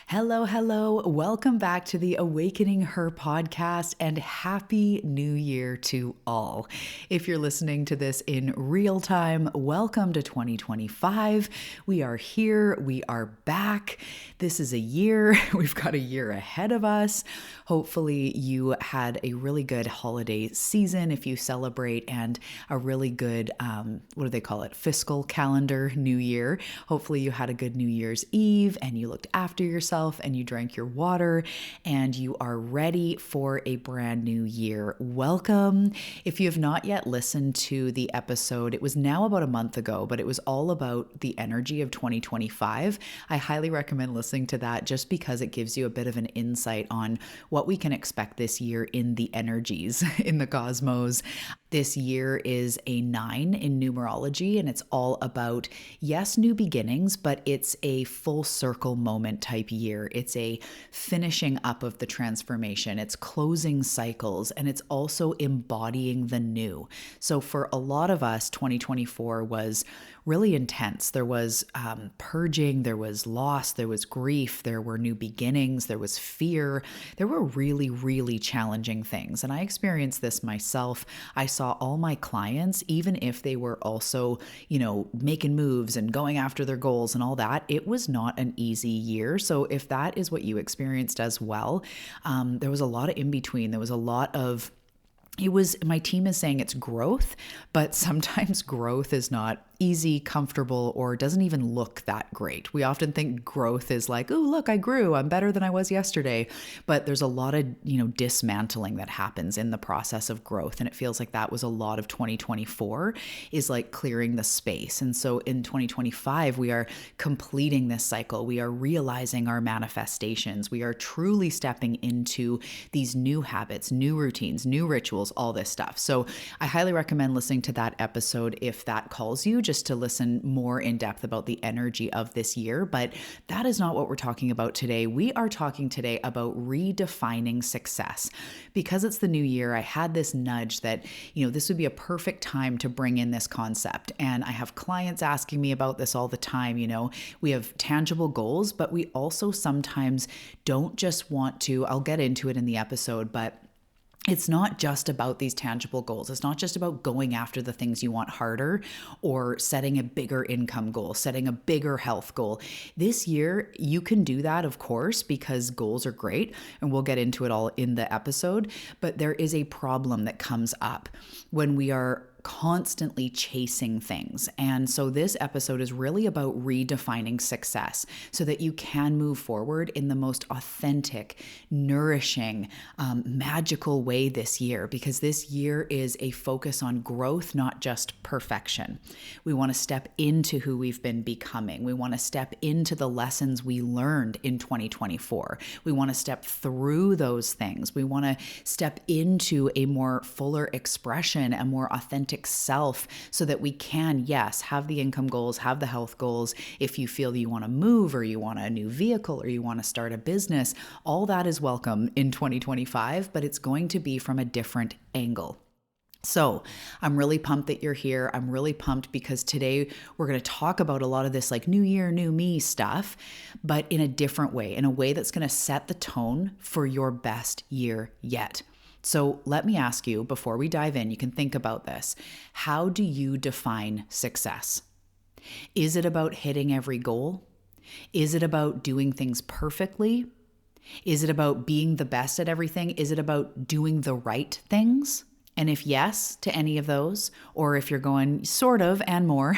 Hello, hello. Welcome back to the Awakening Her podcast and Happy New Year to all. If you're listening to this in real time, welcome to 2025. We are here. We are back. This is a year. We've got a year ahead of us. Hopefully you had a really good holiday season if you celebrate, and a really good, what do they call it? Fiscal calendar New Year. Hopefully you had a good New Year's Eve and you looked after yourself and you drank your water and you are ready for a brand new year. Welcome. If you have not yet listened to the episode, it was now about a month ago, but it was all about the energy of 2025. I highly recommend listening to that just because it gives you a bit of an insight on what we can expect this year in the energies in the cosmos. This year is a 9 in numerology, and it's all about, yes, new beginnings, but it's a full circle moment type year. It's a finishing up of the transformation. It's closing cycles, and it's also embodying the new. So for a lot of us, 2024 was really intense. There was purging, there was loss, there was grief, there were new beginnings, there was fear. There were really, really challenging things. And I experienced this myself. I saw all my clients, even if they were also, making moves and going after their goals and all that, it was not an easy year. So if that is what you experienced as well, there was a lot of in between. There was a lot of my team is saying it's growth, but sometimes growth is not easy, comfortable, or doesn't even look that great. We often think growth is like, oh, look, I grew. I'm better than I was yesterday. But there's a lot of, dismantling that happens in the process of growth. And it feels like that was a lot of 2024 is like clearing the space. And so in 2025, we are completing this cycle. We are realizing our manifestations. We are truly stepping into these new habits, new routines, new rituals, all this stuff. So I highly recommend listening to that episode if that calls you, just to listen more in depth about the energy of this year. But that is not what we're talking about today. We are talking today about redefining success. Because it's the new year, I had this nudge that, this would be a perfect time to bring in this concept. And I have clients asking me about this all the time. We have tangible goals, but we also sometimes don't just want to, I'll get into it in the episode, but it's not just about these tangible goals. It's not just about going after the things you want harder or setting a bigger income goal, setting a bigger health goal. This year, you can do that, of course, because goals are great, and we'll get into it all in the episode. But there is a problem that comes up when we are constantly chasing things. And so this episode is really about redefining success so that you can move forward in the most authentic, nourishing, magical way this year, because this year is a focus on growth, not just perfection. We want to step into who we've been becoming. We want to step into the lessons we learned in 2024. We want to step through those things. We want to step into a more fuller expression, a more authentic self, so that we can, yes, have the income goals, have the health goals. If you feel that you want to move or you want a new vehicle or you want to start a business, all that is welcome in 2025, but it's going to be from a different angle. So I'm really pumped that you're here. I'm really pumped because today we're going to talk about a lot of this like new year, new me stuff, but in a different way, in a way that's going to set the tone for your best year yet. So let me ask you, before we dive in, you can think about this. How do you define success? Is it about hitting every goal? Is it about doing things perfectly? Is it about being the best at everything? Is it about doing the right things? And if yes to any of those, or if you're going sort of and more,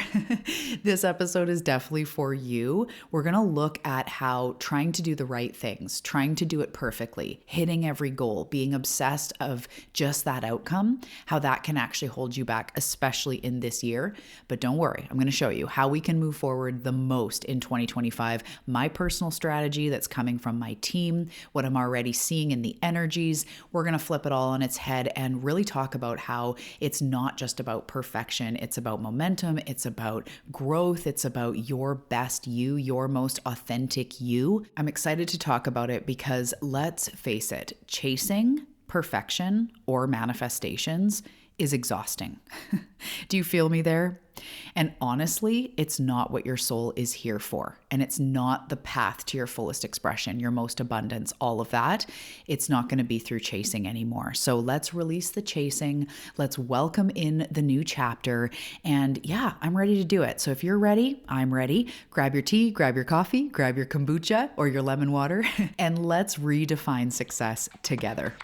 this episode is definitely for you. We're going to look at how trying to do the right things, trying to do it perfectly, hitting every goal, being obsessed of just that outcome, how that can actually hold you back, especially in this year. But don't worry, I'm going to show you how we can move forward the most in 2025, my personal strategy that's coming from my team, what I'm already seeing in the energies. We're going to flip it all on its head and really talk about how it's not just about perfection. It's about momentum. It's about growth. It's about your best you, your most authentic you. I'm excited to talk about it because let's face it, chasing perfection or manifestations is exhausting. Do you feel me there? And honestly, it's not what your soul is here for. And it's not the path to your fullest expression, your most abundance, all of that. It's not going to be through chasing anymore. So let's release the chasing. Let's welcome in the new chapter. And yeah, I'm ready to do it. So if you're ready, I'm ready. Grab your tea, grab your coffee, grab your kombucha or your lemon water, and let's redefine success together.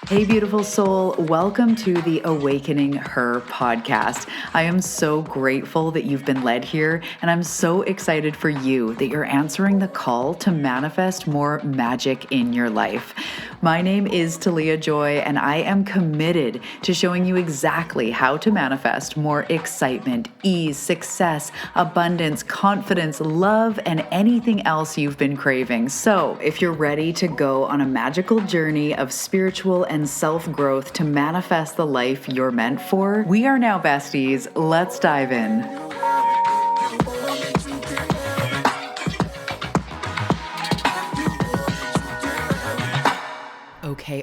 Hey, beautiful soul. Welcome to the Awakening Her podcast. I am so grateful that you've been led here, and I'm so excited for you that you're answering the call to manifest more magic in your life. My name is Talia Joy, and I am committed to showing you exactly how to manifest more excitement, ease, success, abundance, confidence, love, and anything else you've been craving. So if you're ready to go on a magical journey of spiritual and self-growth to manifest the life you're meant for, we are now besties. Let's dive in.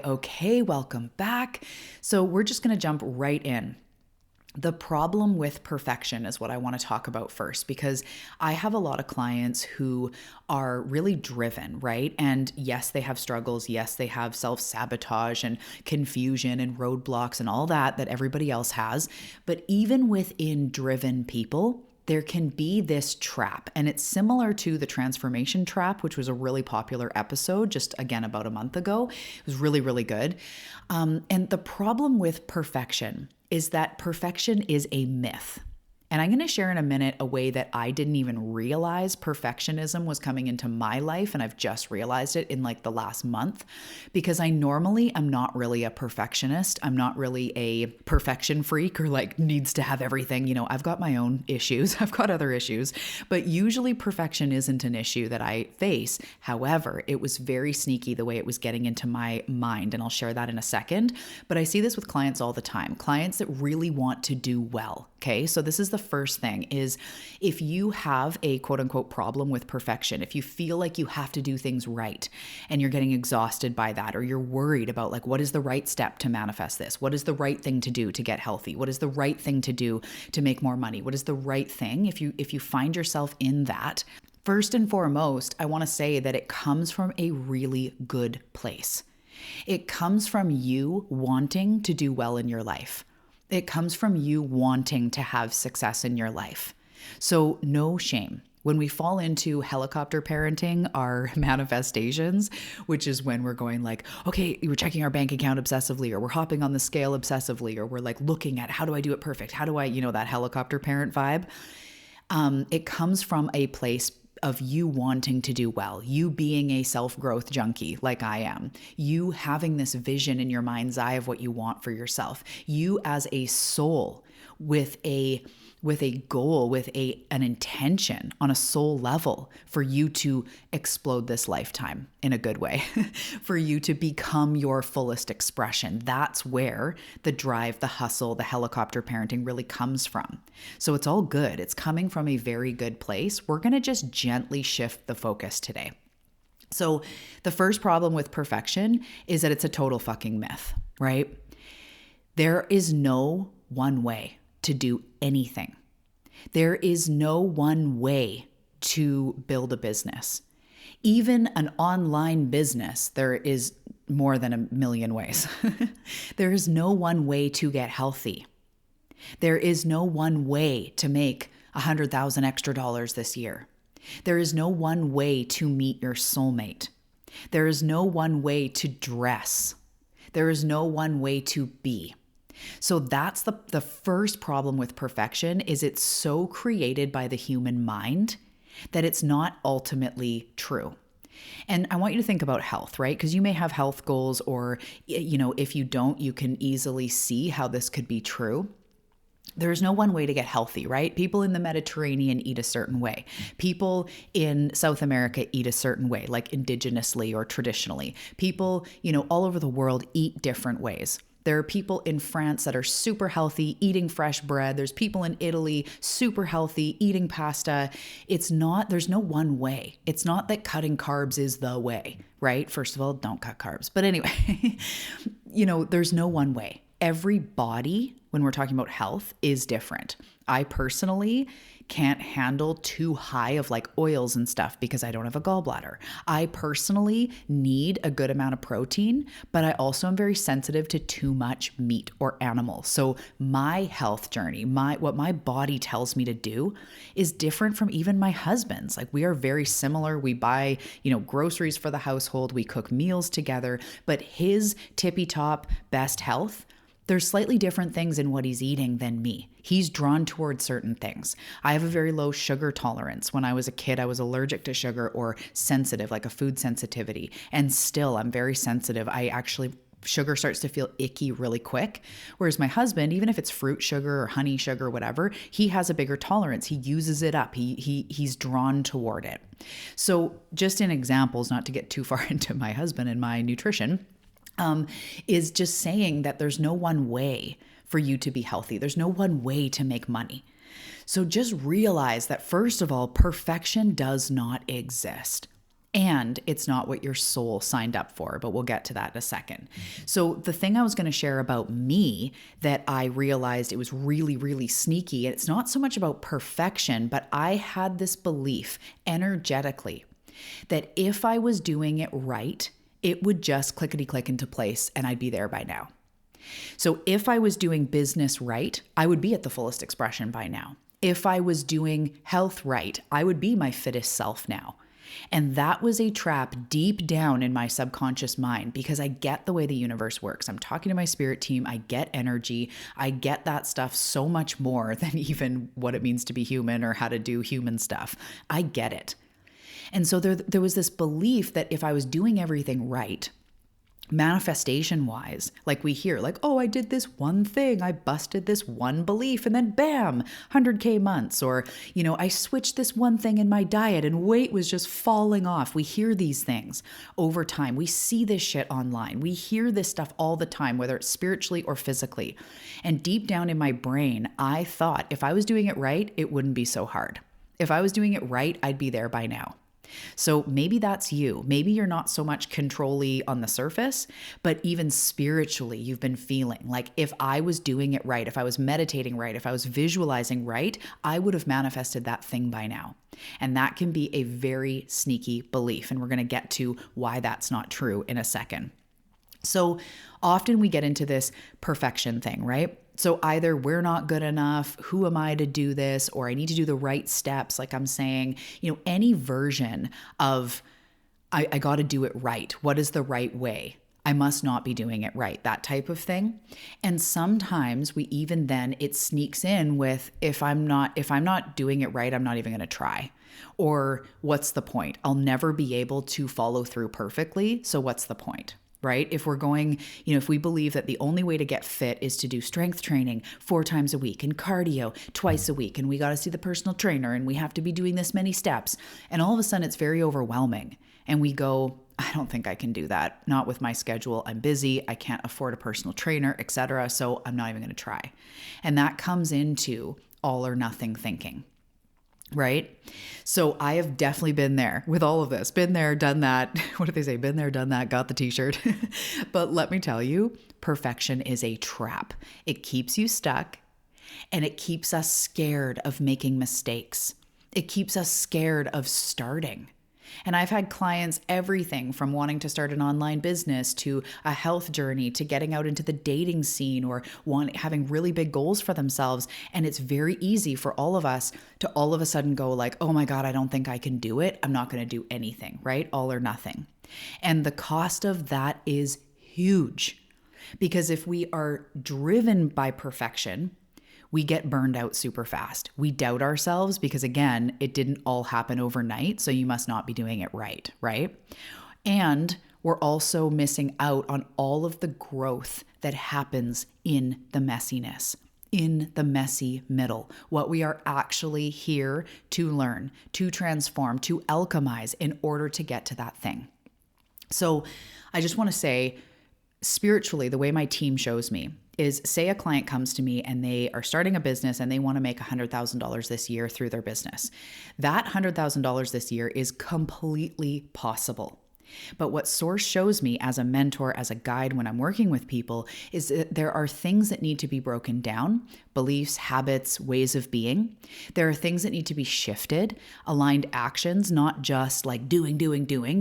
Okay, welcome back. So we're just going to jump right in. The problem with perfection is what I want to talk about first, because I have a lot of clients who are really driven, right? And yes, they have struggles. Yes, they have self-sabotage and confusion and roadblocks and all that everybody else has. But even within driven people, there can be this trap, and it's similar to the transformation trap, which was a really popular episode just again about a month ago. It was really, really good. And the problem with perfection is that perfection is a myth. And I'm going to share in a minute a way that I didn't even realize perfectionism was coming into my life. And I've just realized it in like the last month, because I normally am not really a perfectionist. I'm not really a perfection freak or like needs to have everything. You know, I've got my own issues. I've got other issues, but usually perfection isn't an issue that I face. However, it was very sneaky the way it was getting into my mind. And I'll share that in a second. But I see this with clients all the time, clients that really want to do well. Okay. So this is the first thing is if you have a quote unquote problem with perfection, if you feel like you have to do things right and you're getting exhausted by that, or you're worried about like, what is the right step to manifest this? What is the right thing to do to get healthy? What is the right thing to do to make more money? What is the right thing? If you find yourself in that, first and foremost, I want to say that it comes from a really good place. It comes from you wanting to do well in your life. It comes from you wanting to have success in your life. So no shame. When we fall into helicopter parenting, our manifestations, which is when we're going like, okay, we're checking our bank account obsessively, or we're hopping on the scale obsessively, or we're like looking at how do I do it perfect? How do I, that helicopter parent vibe? It comes from a place of you wanting to do well, you being a self-growth junkie like I am, you having this vision in your mind's eye of what you want for yourself, you as a soul with a goal, with an intention on a soul level for you to explode this lifetime in a good way, for you to become your fullest expression. That's where the drive, the hustle, the helicopter parenting really comes from. So it's all good. It's coming from a very good place. We're going to just gently shift the focus today. So the first problem with perfection is that it's a total fucking myth, right? There is no one way to do anything. There is no one way to build a business. Even an online business, there is more than a million ways. There is no one way to get healthy. There is no one way to make $100,000 extra this year. There is no one way to meet your soulmate. There is no one way to dress. There is no one way to be. So that's the first problem with perfection is it's so created by the human mind that it's not ultimately true. And I want you to think about health, right? Because you may have health goals or, if you don't, you can easily see how this could be true. There's no one way to get healthy, right? People in the Mediterranean eat a certain way. People in South America eat a certain way, like indigenously or traditionally. People, all over the world eat different ways. There are people in France that are super healthy, eating fresh bread. There's people in Italy, super healthy, eating pasta. There's no one way. It's not that cutting carbs is the way, right? First of all, don't cut carbs. But anyway, there's no one way. Every body, when we're talking about health, is different. I personally can't handle too high of like oils and stuff because I don't have a gallbladder. I personally need a good amount of protein, but I also am very sensitive to too much meat or animal. So my health journey, what my body tells me to do is different from even my husband's. Like we are very similar. We buy, groceries for the household, we cook meals together, but his tippy top best health, there's slightly different things in what he's eating than me. He's drawn towards certain things. I have a very low sugar tolerance. When I was a kid, I was allergic to sugar or sensitive, like a food sensitivity. And still, I'm very sensitive. Sugar starts to feel icky really quick. Whereas my husband, even if it's fruit sugar or honey sugar, whatever, he has a bigger tolerance. He uses it up. He's drawn toward it. So just in examples, not to get too far into my husband and my nutrition, is just saying that there's no one way for you to be healthy. There's no one way to make money. So just realize that, first of all, perfection does not exist. And it's not what your soul signed up for, but we'll get to that in a second. So the thing I was going to share about me that I realized it was really, really sneaky, and it's not so much about perfection, but I had this belief energetically that if I was doing it right, it would just clickety-click into place and I'd be there by now. So if I was doing business right, I would be at the fullest expression by now. If I was doing health right, I would be my fittest self now. And that was a trap deep down in my subconscious mind because I get the way the universe works. I'm talking to my spirit team. I get energy. I get that stuff so much more than even what it means to be human or how to do human stuff. I get it. And so there was this belief that if I was doing everything right, manifestation wise, like we hear, like, oh, I did this one thing, I busted this one belief, and then bam, 100K months, or, I switched this one thing in my diet and weight was just falling off. We hear these things over time. We see this shit online. We hear this stuff all the time, whether it's spiritually or physically. And deep down in my brain, I thought if I was doing it right, it wouldn't be so hard. If I was doing it right, I'd be there by now. So maybe that's you. Maybe you're not so much control-y on the surface, but even spiritually, you've been feeling like if I was doing it right, if I was meditating right, if I was visualizing right, I would have manifested that thing by now. And that can be a very sneaky belief. And we're going to get to why that's not true in a second. So often we get into this perfection thing, right? So either we're not good enough, who am I to do this, or I need to do the right steps, like I'm saying, any version of I got to do it right. What is the right way? I must not be doing it right, that type of thing. And sometimes it sneaks in with if I'm not doing it right, I'm not even going to try. Or what's the point? I'll never be able to follow through perfectly. So what's the point? Right? If we're going, if we believe that the only way to get fit is to do strength training 4 times a week and cardio twice a week, and we got to see the personal trainer and we have to be doing this many steps, and all of a sudden it's very overwhelming. And we go, I don't think I can do that. Not with my schedule. I'm busy. I can't afford a personal trainer, etc. So I'm not even going to try. And that comes into all or nothing thinking. Right? So I have definitely been there with all of this. Been there, done that. What do they say? Been there, done that, got the t-shirt. But let me tell you, perfection is a trap. It keeps you stuck and it keeps us scared of making mistakes. It keeps us scared of starting. And I've had clients, everything from wanting to start an online business to a health journey to getting out into the dating scene or having really big goals for themselves. And it's very easy for all of us to all of a sudden go like, oh my God, I don't think I can do it. I'm not going to do anything, right? All or nothing. And the cost of that is huge because if we are driven by perfection, we get burned out super fast. We doubt ourselves because, again, it didn't all happen overnight, so you must not be doing it right, right? And we're also missing out on all of the growth that happens in the messiness, in the messy middle, what we are actually here to learn, to transform, to alchemize in order to get to that thing. So I just want to say, spiritually, the way my team shows me is, say a client comes to me and they are starting a business and they want to make $100,000 this year through their business. That $100,000 this year is completely possible. But what Source shows me as a mentor, as a guide when I'm working with people, is that there are things that need to be broken down, beliefs, habits, ways of being. There are things that need to be shifted, aligned actions, not just like doing,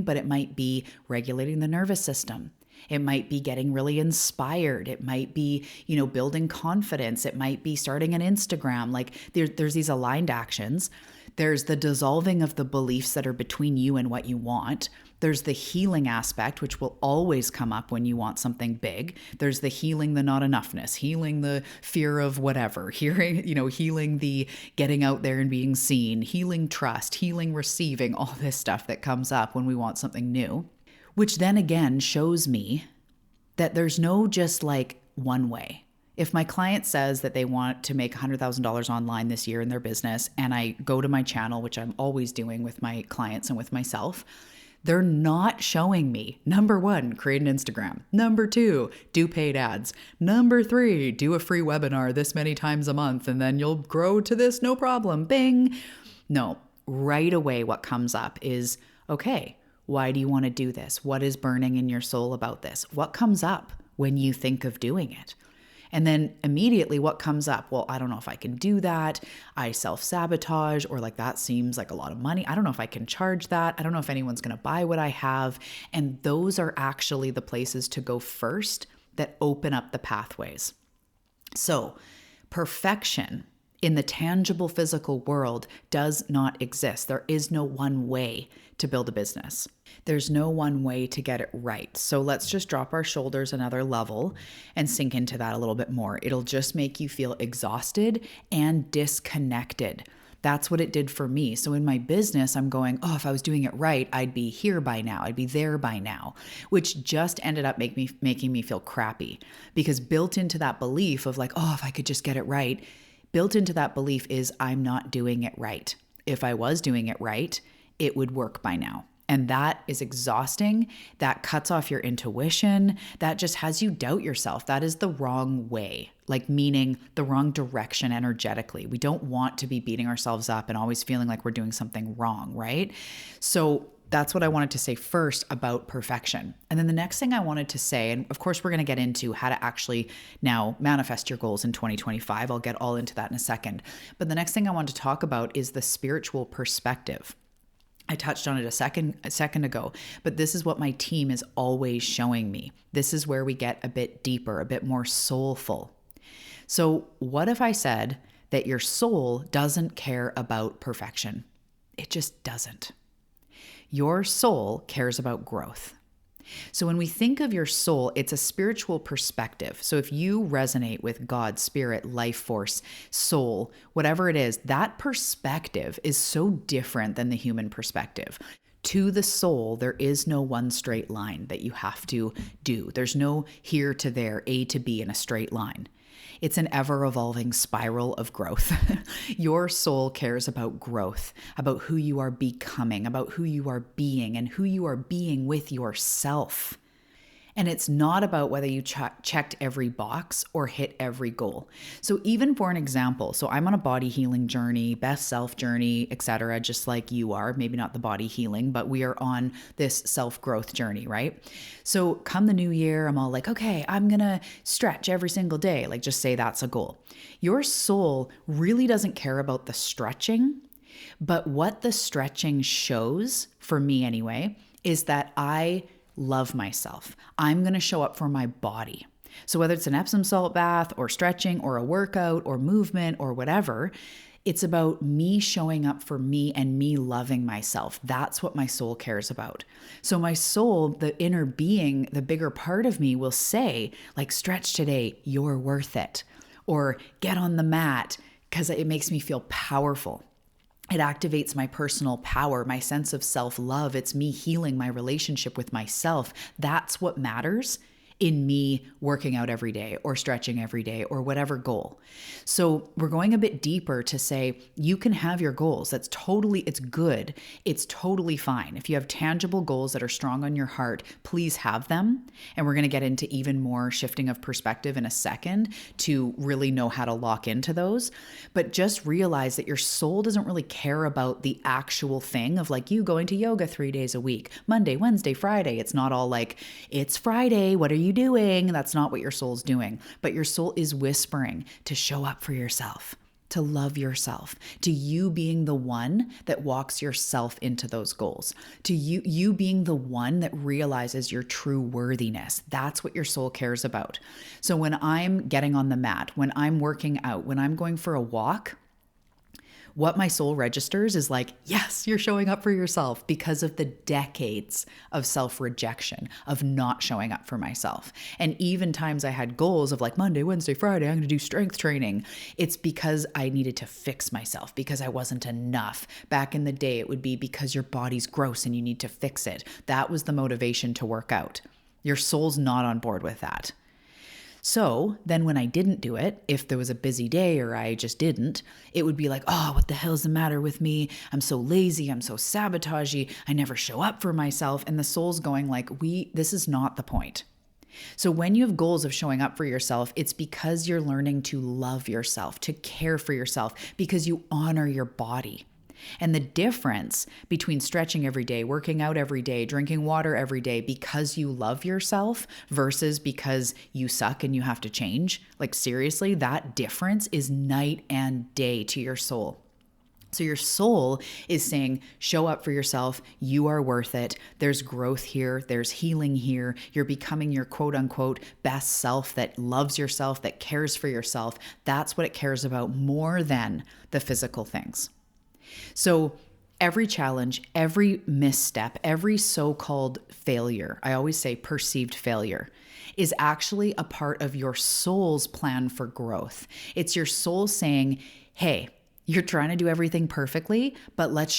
but it might be regulating the nervous system. It might be getting really inspired. It might be, building confidence. It might be starting an Instagram. Like there's these aligned actions. There's the dissolving of the beliefs that are between you and what you want. There's the healing aspect, which will always come up when you want something big. There's the healing the not enoughness, healing the fear of whatever, healing the getting out there and being seen, healing trust, healing receiving, all this stuff that comes up when we want something new, which then again shows me that there's no just like one way. If my client says that they want to make $100,000 online this year in their business, and I go to my channel, which I'm always doing with my clients and with myself, they're not showing me, number one, create an Instagram. Number two, do paid ads. Number three, do a free webinar this many times a month, and then you'll grow to this, no problem, bing. No, right away what comes up is, okay, why do you want to do this? What is burning in your soul about this? What comes up when you think of doing it? And then immediately what comes up? Well, I don't know if I can do that. I self-sabotage, or like that seems like a lot of money. I don't know if I can charge that. I don't know if anyone's going to buy what I have. And those are actually the places to go first that open up the pathways. So perfection in the tangible physical world does not exist. There is no one way to build a business. There's no one way to get it right. So let's just drop our shoulders another level and sink into that a little bit more. It'll just make you feel exhausted and disconnected. That's what it did for me. So in my business, I'm going, if I was doing it right, I'd be here by now. I'd be there by now, which just ended up making me feel crappy, because built into that belief of like, if I could just get it right, built into that belief is I'm not doing it right. If I was doing it right, it would work by now. And that is exhausting. That cuts off your intuition. That just has you doubt yourself. That is the wrong way, like meaning the wrong direction energetically. We don't want to be beating ourselves up and always feeling like we're doing something wrong, right? So that's what I wanted to say first about perfection. And then the next thing I wanted to say, and of course we're going to get into how to actually now manifest your goals in 2025. I'll get all into that in a second. But the next thing I want to talk about is the spiritual perspective. I touched on it a second ago, but this is what my team is always showing me. This is where we get a bit deeper, a bit more soulful. So what if I said that your soul doesn't care about perfection? It just doesn't. Your soul cares about growth. So when we think of your soul, it's a spiritual perspective. So if you resonate with God, spirit, life force, soul, whatever it is, that perspective is so different than the human perspective. To the soul, there is no one straight line that you have to do. There's no here to there, A to B in a straight line. It's an ever-evolving spiral of growth. Your soul cares about growth, about who you are becoming, about who you are being, and who you are being with yourself. And it's not about whether you checked every box or hit every goal. So even for an example, so I'm on a body healing journey, best self journey, etc., just like you are, maybe not the body healing, but we are on this self-growth journey, right? So come the new year, I'm all like, okay, I'm going to stretch every single day. Like just say that's a goal. Your soul really doesn't care about the stretching, but what the stretching shows, for me anyway, is that I love myself. I'm going to show up for my body. So whether it's an Epsom salt bath or stretching or a workout or movement or whatever, it's about me showing up for me and me loving myself. That's what my soul cares about. So my soul, the inner being, the bigger part of me will say, like, stretch today, you're worth it. Or get on the mat because it makes me feel powerful. It activates my personal power, my sense of self-love. It's me healing my relationship with myself. That's what matters. in me working out every day or stretching every day or whatever goal. So we're going a bit deeper to say you can have your goals. It's good. It's totally fine. If you have tangible goals that are strong on your heart, please have them. And we're going to get into even more shifting of perspective in a second to really know how to lock into those. But just realize that your soul doesn't really care about the actual thing of like you going to yoga 3 days a week, Monday, Wednesday, Friday. It's not all like, it's Friday, what are you doing? That's not what your soul's doing. But your soul is whispering to show up for yourself, to love yourself, to you being the one that walks yourself into those goals, to you being the one that realizes your true worthiness. That's what your soul cares about. So when I'm getting on the mat, when I'm working out, when I'm going for a walk, what my soul registers is like, yes, you're showing up for yourself, because of the decades of self-rejection, of not showing up for myself. And even times I had goals of like Monday, Wednesday, Friday, I'm going to do strength training. It's because I needed to fix myself, because I wasn't enough. Back in the day, it would be because your body's gross and you need to fix it. That was the motivation to work out. Your soul's not on board with that. So then when I didn't do it, if there was a busy day or I just didn't, it would be like, oh, what the hell's the matter with me? I'm so lazy. I'm so sabotagey. I never show up for myself. And the soul's going like, this is not the point. So when you have goals of showing up for yourself, it's because you're learning to love yourself, to care for yourself, because you honor your body. And the difference between stretching every day, working out every day, drinking water every day because you love yourself versus because you suck and you have to change, like seriously, that difference is night and day to your soul. So your soul is saying, show up for yourself. You are worth it. There's growth here. There's healing here. You're becoming your quote unquote best self that loves yourself, that cares for yourself. That's what it cares about more than the physical things. So every challenge, every misstep, every so-called failure, I always say perceived failure, is actually a part of your soul's plan for growth. It's your soul saying, hey, you're trying to do everything perfectly, but let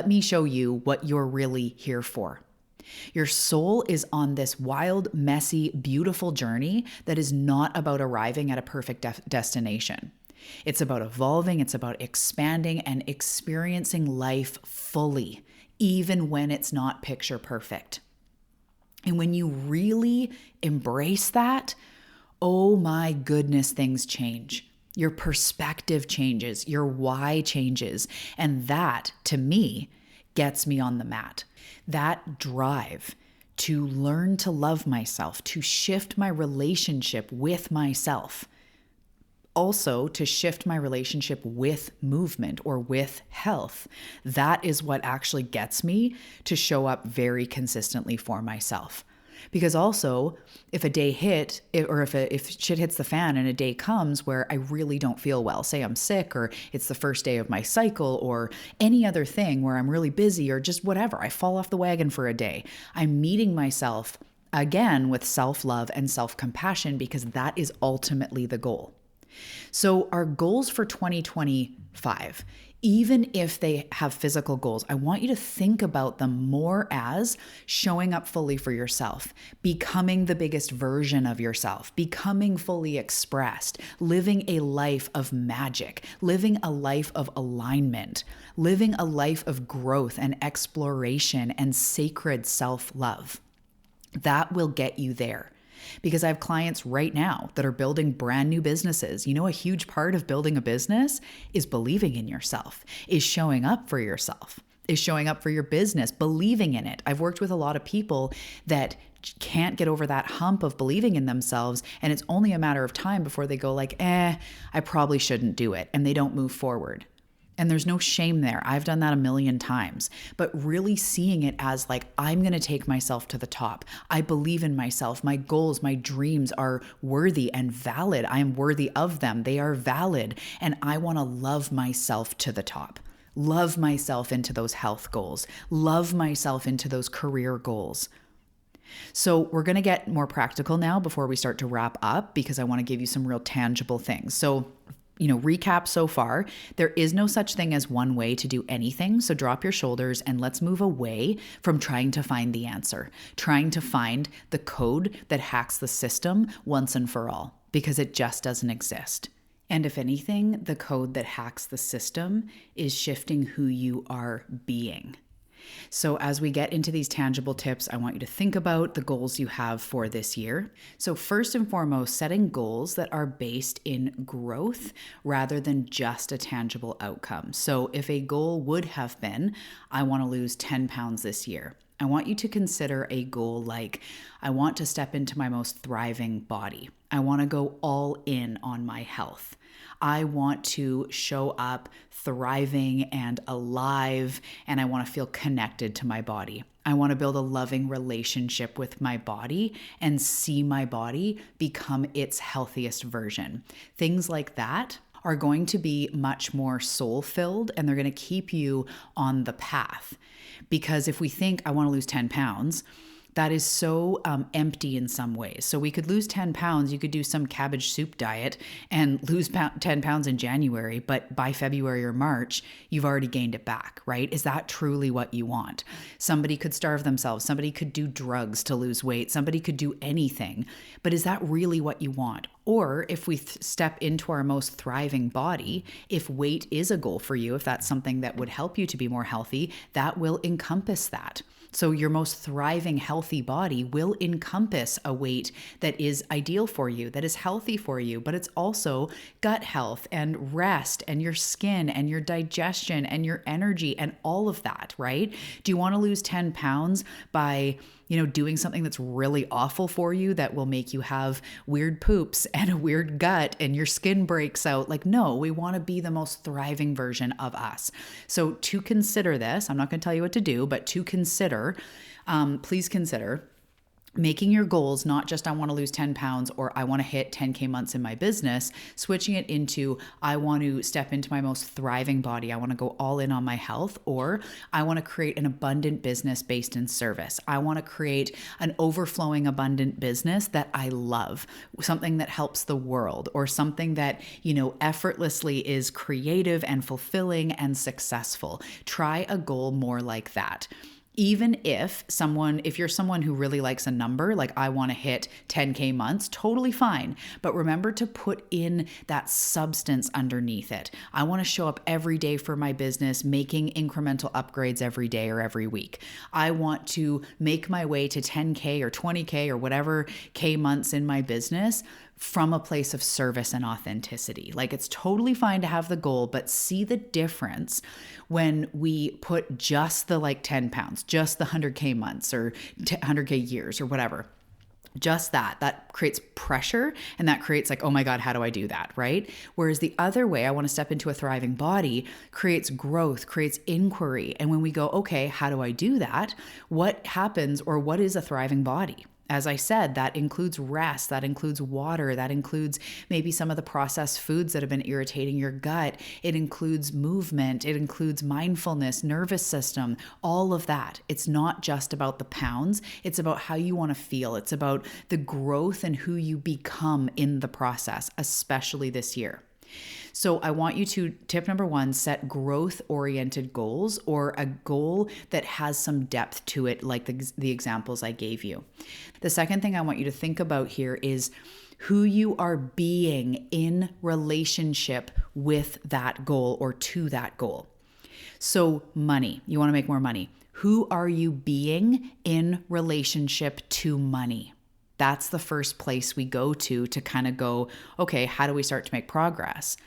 me show you what you're really here for. Your soul is on this wild, messy, beautiful journey that is not about arriving at a perfect destination. It's about evolving, it's about expanding and experiencing life fully, even when it's not picture perfect. And when you really embrace that, oh my goodness, things change. Your perspective changes, your why changes. And that, to me, gets me on the mat. That drive to learn to love myself, to shift my relationship with myself. Also, to shift my relationship with movement or with health. That is what actually gets me to show up very consistently for myself. Because also, if a day if shit hits the fan and a day comes where I really don't feel well, say I'm sick or it's the first day of my cycle or any other thing where I'm really busy or just whatever, I fall off the wagon for a day, I'm meeting myself again with self-love and self-compassion, because that is ultimately the goal. So our goals for 2025, even if they have physical goals, I want you to think about them more as showing up fully for yourself, becoming the biggest version of yourself, becoming fully expressed, living a life of magic, living a life of alignment, living a life of growth and exploration and sacred self-love. That will get you there. Because I have clients right now that are building brand new businesses. You know, a huge part of building a business is believing in yourself, is showing up for yourself, is showing up for your business, believing in it. I've worked with a lot of people that can't get over that hump of believing in themselves. And it's only a matter of time before they go like, I probably shouldn't do it. And they don't move forward. And there's no shame there. I've done that a million times, but really seeing it as like, I'm going to take myself to the top. I believe in myself. My goals, my dreams are worthy and valid. I am worthy of them. They are valid. And I want to love myself to the top. Love myself into those health goals. Love myself into those career goals. So we're going to get more practical now before we start to wrap up, because I want to give you some real tangible things. So recap so far, there is no such thing as one way to do anything. So drop your shoulders and let's move away from trying to find the answer, trying to find the code that hacks the system once and for all, because it just doesn't exist. And if anything, the code that hacks the system is shifting who you are being. So as we get into these tangible tips, I want you to think about the goals you have for this year. So first and foremost, setting goals that are based in growth rather than just a tangible outcome. So if a goal would have been, I want to lose 10 pounds this year, I want you to consider a goal like, I want to step into my most thriving body. I want to go all in on my health. I want to show up thriving and alive, and I want to feel connected to my body. I want to build a loving relationship with my body and see my body become its healthiest version. Things like that are going to be much more soul-filled, and they're going to keep you on the path. Because if we think, I want to lose 10 pounds, that is so empty in some ways. So we could lose 10 pounds. You could do some cabbage soup diet and lose 10 pounds in January, but by February or March, you've already gained it back, right? Is that truly what you want? Somebody could starve themselves. Somebody could do drugs to lose weight. Somebody could do anything. But is that really what you want? Or if we step into our most thriving body, if weight is a goal for you, if that's something that would help you to be more healthy, that will encompass that. So your most thriving, healthy body will encompass a weight that is ideal for you, that is healthy for you, but it's also gut health and rest and your skin and your digestion and your energy and all of that, right? Do you want to lose 10 pounds by doing something that's really awful for you that will make you have weird poops and a weird gut and your skin breaks out? Like, no, we want to be the most thriving version of us. So to consider this, I'm not going to tell you what to do, but to consider, please consider making your goals not just I want to lose 10 pounds or I want to hit 10K months in my business, switching it into I want to step into my most thriving body. I want to go all in on my health, or I want to create an abundant business based in service. I want to create an overflowing abundant business that I love, something that helps the world, or something that, effortlessly is creative and fulfilling and successful. Try a goal more like that. Even if you're someone who really likes a number, like I want to hit 10K months, totally fine. But remember to put in that substance underneath it. I want to show up every day for my business, making incremental upgrades every day or every week. I want to make my way to 10K or 20K or whatever K months in my business from a place of service and authenticity. Like, it's totally fine to have the goal, but see the difference when we put just the 10 pounds, just the 100K months or 100K years or whatever. Just that creates pressure, and that creates oh my God, how do I do that, right? Whereas the other way, I want to step into a thriving body, creates growth, creates inquiry. And when we go, okay, how do I do that? What happens, or what is a thriving body? As I said, that includes rest, that includes water, that includes maybe some of the processed foods that have been irritating your gut. It includes movement, it includes mindfulness, nervous system, all of that. It's not just about the pounds, it's about how you want to feel. It's about the growth and who you become in the process, especially this year. So I want you to, tip number 1, set growth-oriented goals, or a goal that has some depth to it, like the examples I gave you. The second thing I want you to think about here is who you are being in relationship with that goal or to that goal. So money, you want to make more money. Who are you being in relationship to money? That's the first place we go to kind of go, okay, how do we start to make progress?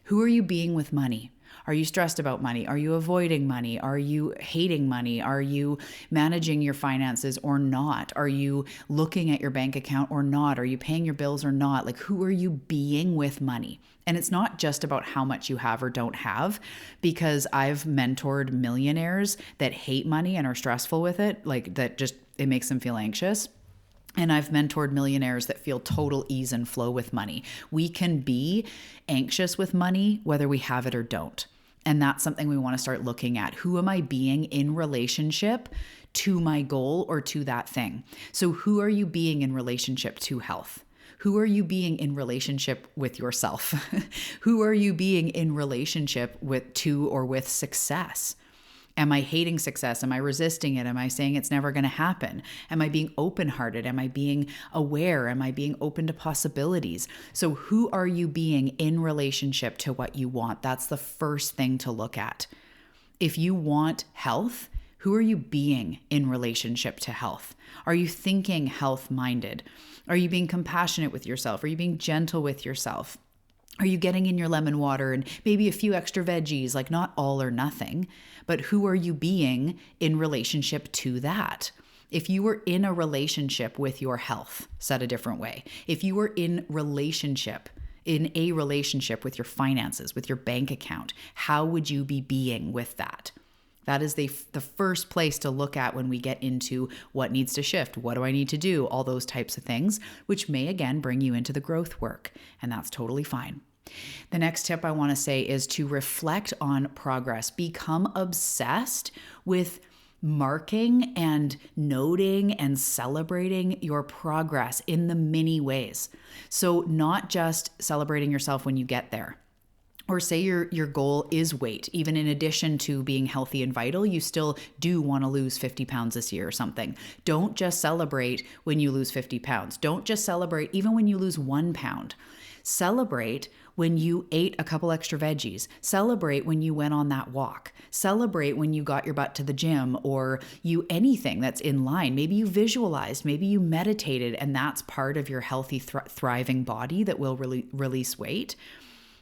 Who are you being with money? Are you stressed about money? Are you avoiding money? Are you hating money? Are you managing your finances or not? Are you looking at your bank account or not? Are you paying your bills or not? Who are you being with money? And it's not just about how much you have or don't have, because I've mentored millionaires that hate money and are stressful with it, it makes them feel anxious. And I've mentored millionaires that feel total ease and flow with money. We can be anxious with money whether we have it or don't. And that's something we want to start looking at. Who am I being in relationship to my goal or to that thing? So who are you being in relationship to health? Who are you being in relationship with yourself? Who are you being in relationship with success? Am I hating success? Am I resisting it? Am I saying it's never going to happen? Am I being open-hearted? Am I being aware? Am I being open to possibilities? So who are you being in relationship to what you want? That's the first thing to look at. If you want health, who are you being in relationship to health? Are you thinking health-minded? Are you being compassionate with yourself? Are you being gentle with yourself? Are you getting in your lemon water and maybe a few extra veggies, like not all or nothing, but who are you being in relationship to that? If you were in a relationship with your health, said a different way, if you were in a relationship with your finances, with your bank account, how would you be being with that? That is the first place to look at when we get into what needs to shift. What do I need to do? All those types of things, which may again bring you into the growth work. And that's totally fine. The next tip I want to say is to reflect on progress. Become obsessed with marking and noting and celebrating your progress in the many ways. So not just celebrating yourself when you get there. Or say your goal is weight. Even in addition to being healthy and vital, you still do want to lose 50 pounds this year or something. Don't just celebrate when you lose 50 pounds. Don't just celebrate even when you lose 1 pound. Celebrate when you ate a couple extra veggies. Celebrate when you went on that walk. Celebrate when you got your butt to the gym or anything that's in line. Maybe you visualized, maybe you meditated, and that's part of your healthy, thriving body that will release weight.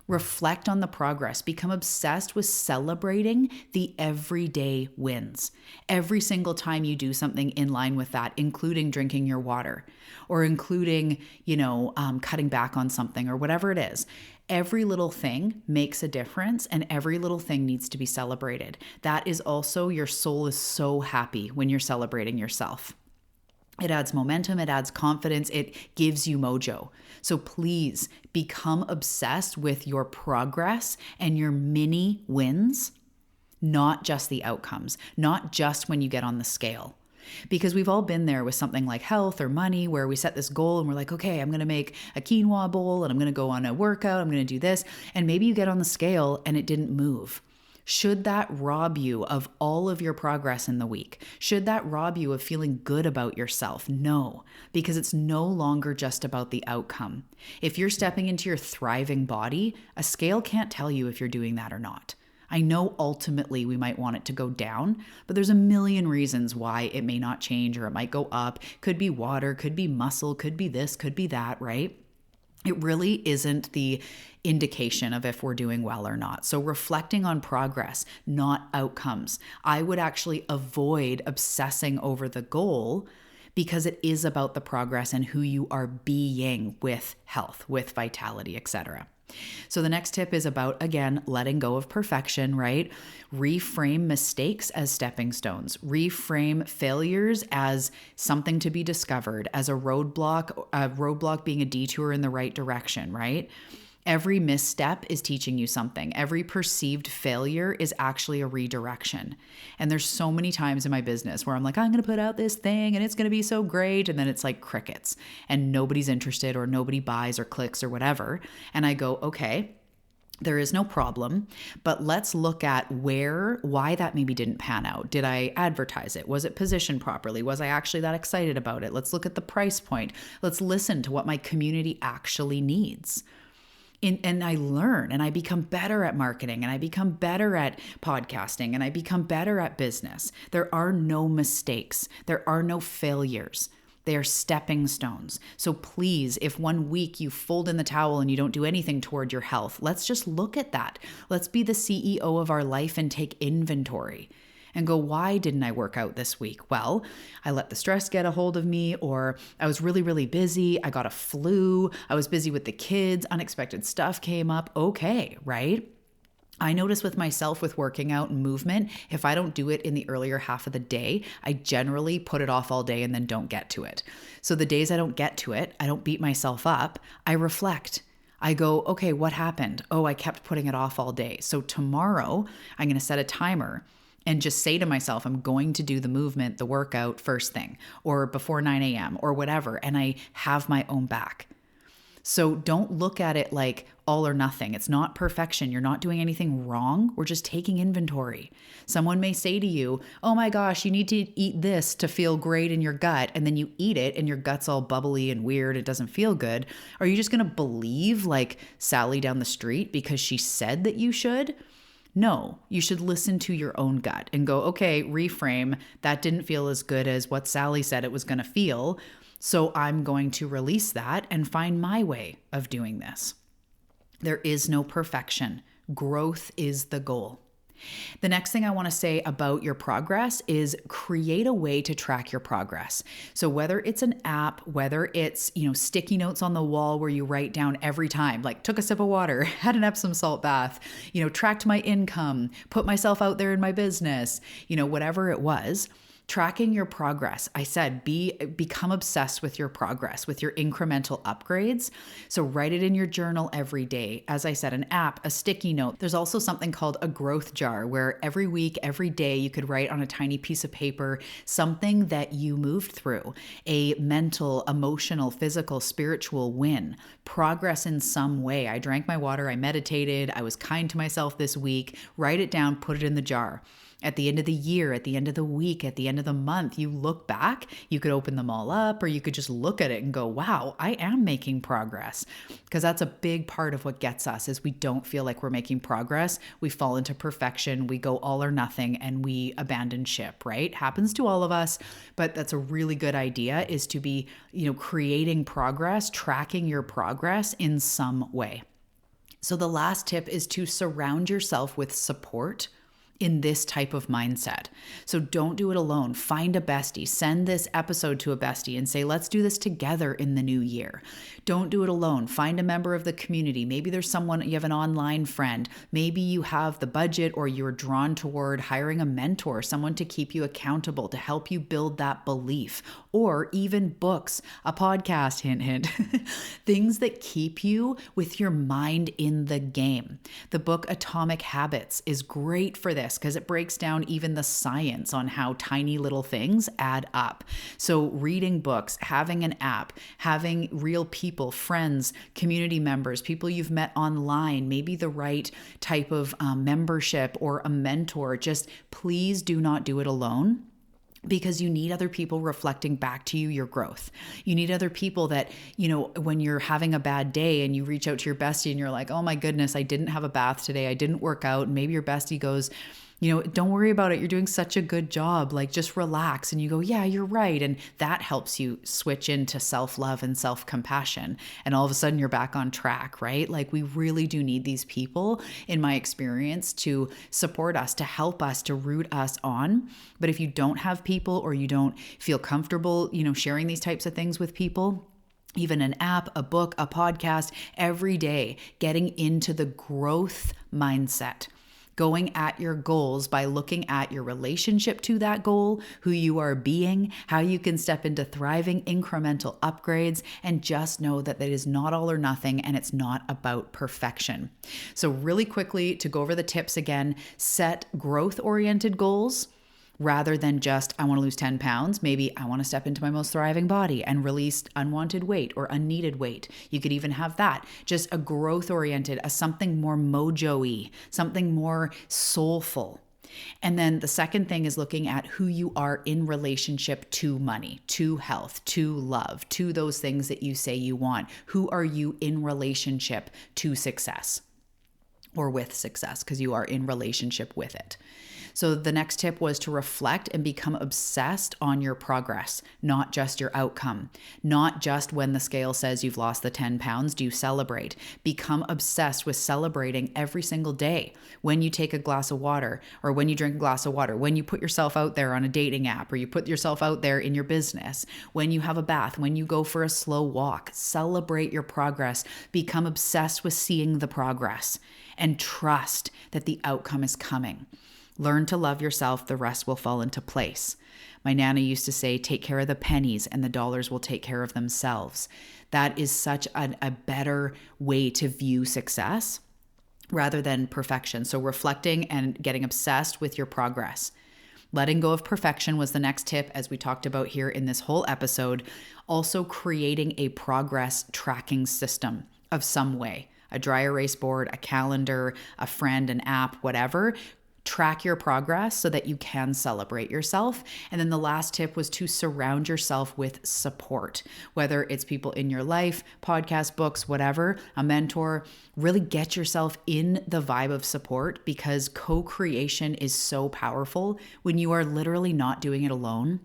Reflect on the progress. Become obsessed with celebrating the everyday wins. Every single time you do something in line with that, including drinking your water or including, cutting back on something or whatever it is. Every little thing makes a difference and every little thing needs to be celebrated. That is also, your soul is so happy when you're celebrating yourself. It adds momentum, it adds confidence, it gives you mojo. So please become obsessed with your progress and your mini wins, not just the outcomes, not just when you get on the scale. Because we've all been there with something like health or money where we set this goal and we're like, okay, I'm going to make a quinoa bowl and I'm going to go on a workout, I'm going to do this. And maybe you get on the scale and it didn't move. Should that rob you of all of your progress in the week? Should that rob you of feeling good about yourself? No, because it's no longer just about the outcome. If you're stepping into your thriving body, a scale can't tell you if you're doing that or not. I know ultimately we might want it to go down, but there's a million reasons why it may not change or it might go up. Could be water, could be muscle, could be this, could be that, right? It really isn't the indication of if we're doing well or not. So reflecting on progress, not outcomes. I would actually avoid obsessing over the goal because it is about the progress and who you are being with health, with vitality, etc. So the next tip is about, again, letting go of perfection, right? Reframe mistakes as stepping stones. Reframe failures as something to be discovered, as a roadblock being a detour in the right direction, right? Every misstep is teaching you something. Every perceived failure is actually a redirection. And there's so many times in my business where I'm like, I'm going to put out this thing and it's going to be so great. And then it's like crickets and nobody's interested or nobody buys or clicks or whatever. And I go, okay, there is no problem, but let's look at why that maybe didn't pan out. Did I advertise it? Was it positioned properly? Was I actually that excited about it? Let's look at the price point. Let's listen to what my community actually needs. And I learn and I become better at marketing and I become better at podcasting and I become better at business. There are no mistakes. There are no failures. They are stepping stones. So please, if 1 week you fold in the towel and you don't do anything toward your health, let's just look at that. Let's be the CEO of our life and take inventory. And go, why didn't I work out this week? Well, I let the stress get a hold of me, or I was really, really busy. I got a flu. I was busy with the kids. Unexpected stuff came up. Okay, right? I notice with myself with working out and movement, if I don't do it in the earlier half of the day, I generally put it off all day and then don't get to it. So the days I don't get to it, I don't beat myself up. I reflect. I go, okay, what happened? Oh, I kept putting it off all day. So tomorrow I'm going to set a timer and just say to myself, I'm going to do the movement, the workout first thing, or before 9 a.m. or whatever. And I have my own back. So don't look at it like all or nothing. It's not perfection. You're not doing anything wrong. We're just taking inventory. Someone may say to you, oh my gosh, you need to eat this to feel great in your gut. And then you eat it and your gut's all bubbly and weird. It doesn't feel good. Are you just going to believe like Sally down the street because she said that you should? No, you should listen to your own gut and go, okay, reframe. That didn't feel as good as what Sally said it was going to feel. So I'm going to release that and find my way of doing this. There is no perfection. Growth is the goal. The next thing I want to say about your progress is create a way to track your progress. So whether it's an app, whether it's, sticky notes on the wall where you write down every time, like took a sip of water, had an Epsom salt bath, tracked my income, put myself out there in my business, whatever it was. Tracking your progress. I said, become obsessed with your progress, with your incremental upgrades. So write it in your journal every day. As I said, an app, a sticky note. There's also something called a growth jar where every week, every day, you could write on a tiny piece of paper something that you moved through, a mental, emotional, physical, spiritual win, progress in some way. I drank my water, I meditated, I was kind to myself this week. Write it down, put it in the jar. At the end of the year, at the end of the week, at the end of the month, you look back, you could open them all up, or you could just look at it and go, wow, I am making progress. Because that's a big part of what gets us is we don't feel like we're making progress. We fall into perfection, we go all or nothing, and we abandon ship, right? Happens to all of us, but that's a really good idea is to be, creating progress, tracking your progress in some way. So the last tip is to surround yourself with support in this type of mindset. So don't do it alone. Find a bestie. Send this episode to a bestie and say, let's do this together in the new year. Don't do it alone. Find a member of the community. Maybe there's someone, you have an online friend. Maybe you have the budget or you're drawn toward hiring a mentor, someone to keep you accountable, to help you build that belief, or even books, a podcast, hint, hint, things that keep you with your mind in the game. The book Atomic Habits is great for this, because it breaks down even the science on how tiny little things add up. So reading books, having an app, having real people, friends, community members, people you've met online, maybe the right type of membership or a mentor, just please do not do it alone. Because you need other people reflecting back to you your growth. You need other people that, when you're having a bad day and you reach out to your bestie and you're like, oh my goodness, I didn't have a bath today. I didn't work out. And maybe your bestie goes, don't worry about it. You're doing such a good job. Like, just relax. And you go, yeah, you're right. And that helps you switch into self-love and self-compassion. And all of a sudden you're back on track, right? Like, we really do need these people, in my experience, to support us, to help us, to root us on. But if you don't have people or you don't feel comfortable, sharing these types of things with people, even an app, a book, a podcast, every day, getting into the growth mindset. Going at your goals by looking at your relationship to that goal, who you are being, how you can step into thriving incremental upgrades, and just know that that is not all or nothing and it's not about perfection. So really quickly, to go over the tips again, set growth-oriented goals. Rather than just, I want to lose 10 pounds, maybe I want to step into my most thriving body and release unwanted weight or unneeded weight. You could even have that. Just a growth-oriented, a something more mojo-y, something more soulful. And then the second thing is looking at who you are in relationship to money, to health, to love, to those things that you say you want. Who are you in relationship to success? Or with success, because you are in relationship with it. So the next tip was to reflect and become obsessed on your progress, not just your outcome. Not just when the scale says you've lost the 10 pounds, do you celebrate? Become obsessed with celebrating every single day. When you take a glass of water, or when you drink a glass of water, when you put yourself out there on a dating app, or you put yourself out there in your business, when you have a bath, when you go for a slow walk, celebrate your progress. Become obsessed with seeing the progress and trust that the outcome is coming. Learn to love yourself, the rest will fall into place. My Nana used to say, take care of the pennies and the dollars will take care of themselves. That is such a better way to view success rather than perfection. So reflecting and getting obsessed with your progress. Letting go of perfection was the next tip, as we talked about here in this whole episode. Also, creating a progress tracking system of some way, a dry erase board, a calendar, a friend, an app, whatever. Track your progress so that you can celebrate yourself. And then the last tip was to surround yourself with support, whether it's people in your life, podcast, books, whatever, a mentor. Really get yourself in the vibe of support, because co-creation is so powerful when you are literally not doing it alone.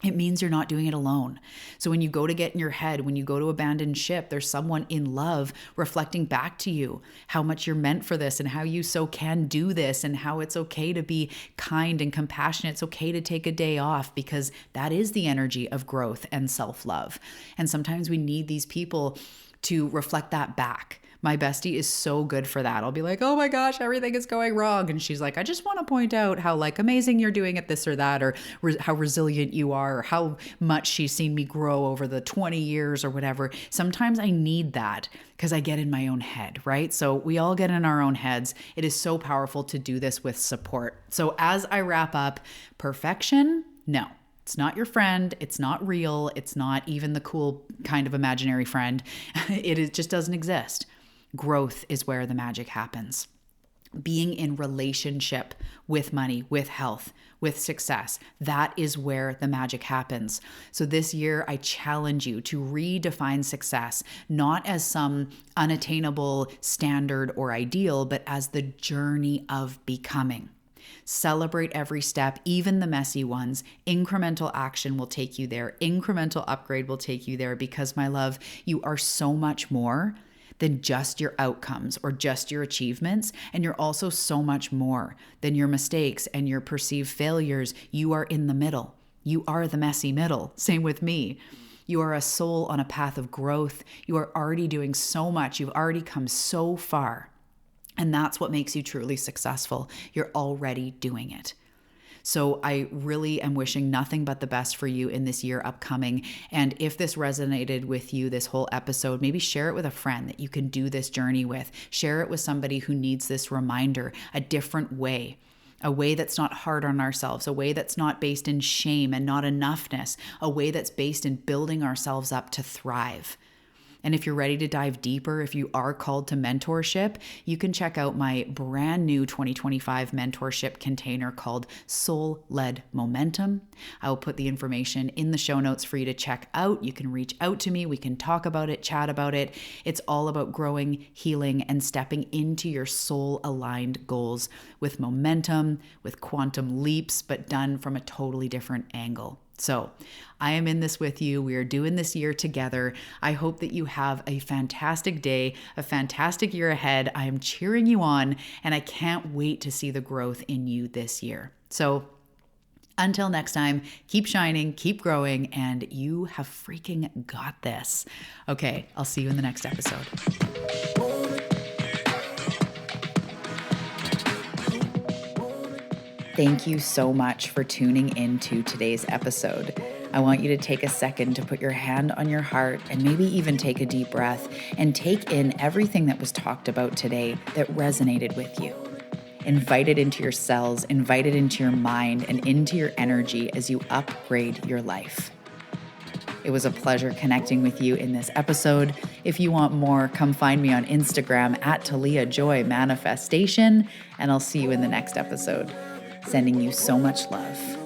It means you're not doing it alone. So when you go to get in your head, when you go to abandon ship, there's someone in love reflecting back to you how much you're meant for this and how you so can do this and how it's okay to be kind and compassionate. It's okay to take a day off, because that is the energy of growth and self-love. And sometimes we need these people to reflect that back. My bestie is so good for that. I'll be like, oh my gosh, everything is going wrong. And she's like, I just want to point out how amazing you're doing at this or that, or how resilient you are, or how much she's seen me grow over the 20 years or whatever. Sometimes I need that because I get in my own head, right? So we all get in our own heads. It is so powerful to do this with support. So as I wrap up, perfection, no. It's not your friend. It's not real. It's not even the cool kind of imaginary friend. It just doesn't exist. Growth is where the magic happens. Being in relationship with money, with health, with success, that is where the magic happens. So this year, I challenge you to redefine success, not as some unattainable standard or ideal, but as the journey of becoming. Celebrate every step, even the messy ones. Incremental action will take you there. Incremental upgrade will take you there, because, my love, you are so much more than just your outcomes or just your achievements. And you're also so much more than your mistakes and your perceived failures. You are in the middle. You are the messy middle. Same with me. You are a soul on a path of growth. You are already doing so much. You've already come so far. And that's what makes you truly successful. You're already doing it. So I really am wishing nothing but the best for you in this year upcoming. And if this resonated with you, this whole episode, maybe share it with a friend that you can do this journey with. Share it with somebody who needs this reminder, a different way. A way that's not hard on ourselves, a way that's not based in shame and not enoughness, a way that's based in building ourselves up to thrive. And if you're ready to dive deeper, if you are called to mentorship, you can check out my brand new 2025 mentorship container called Soul-Led Momentum. I will put the information in the show notes for you to check out. You can reach out to me. We can talk about it, chat about it. It's all about growing, healing, and stepping into your soul-aligned goals with momentum, with quantum leaps, but done from a totally different angle. So I am in this with you. We are doing this year together. I hope that you have a fantastic day, a fantastic year ahead. I am cheering you on, and I can't wait to see the growth in you this year. So until next time, keep shining, keep growing, and you have freaking got this. Okay, I'll see you in the next episode. Thank you so much for tuning into today's episode. I want you to take a second to put your hand on your heart and maybe even take a deep breath and take in everything that was talked about today that resonated with you. Invite it into your cells, invite it into your mind and into your energy as you upgrade your life. It was a pleasure connecting with you in this episode. If you want more, come find me on Instagram at Talia Joy Manifestation, and I'll see you in the next episode. Sending you so much love.